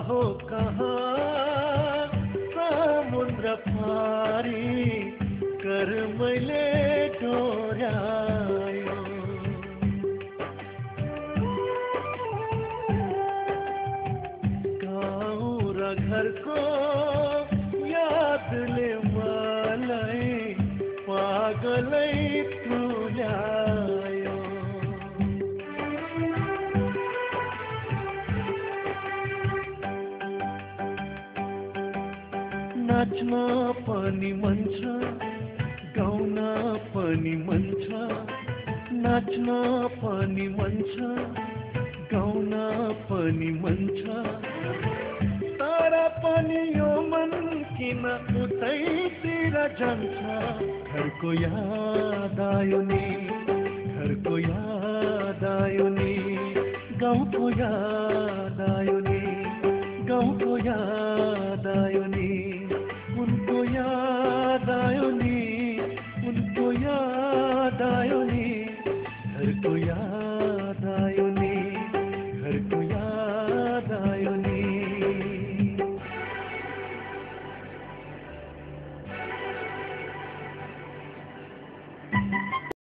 हो कहाँ समुद्र पारी कर मैले डोर्यायो। गाउँ र घरको यादले मलाई पागलै तुल्यायो। नाच्न पनि मन छ, गाउन पनि मन छ, नाच्न पनि मन छ, गाउन पनि मन छ, तर पनि यो मन किन उतैतिर जान्छ। घरको याद आयो नि, घरको याद आयो नि, गाउँको याद आयो नि, गाउँको याद आयो नि।